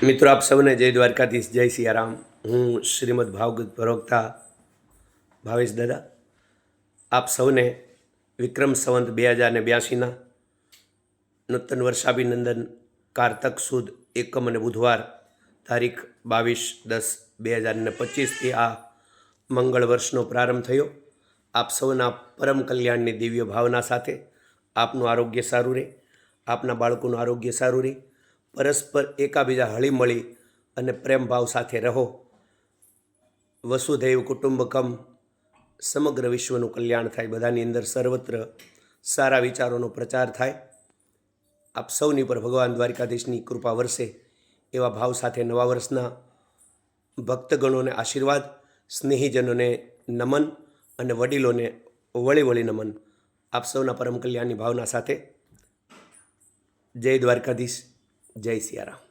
મિત્રો આપ સૌને જય દ્વારકાધીશ, જય સિયારામ। હું શ્રીમદ ભાગવત પ્રવક્તા ભાવેશ દાદા આપ સૌને વિક્રમ સંવંત 2082ના નૂતન વર્ષાભિનંદન। કારતક સુદ એકમ અને બુધવાર તારીખ 22/10/2025થી આ મંગળ વર્ષનો પ્રારંભ થયો। આપ સૌના પરમ કલ્યાણની દિવ્ય ભાવના સાથે આપનું આરોગ્ય સારું રહે, આપના બાળકોનું આરોગ્ય સારું રહે, પરસ્પર એકાબીજા હળીમળી અને પ્રેમ ભાવ સાથે રહો। વસુધૈવ કુટુંબકમ, સમગ્ર વિશ્વનું કલ્યાણ થાય, બધાની અંદર સર્વત્ર સારા વિચારોનો પ્રચાર થાય। આપ સૌની પર ભગવાન દ્વારકાધીશની કૃપા વરસે એવા ભાવ સાથે નવા વર્ષના ભક્તગણોને આશીર્વાદ, સ્નેહીજનોને નમન અને વડીલોને વળી નમન। આપ સૌના પરમ કલ્યાણની ભાવના સાથે જય દ્વારકાધીશ, જય સિયારામ।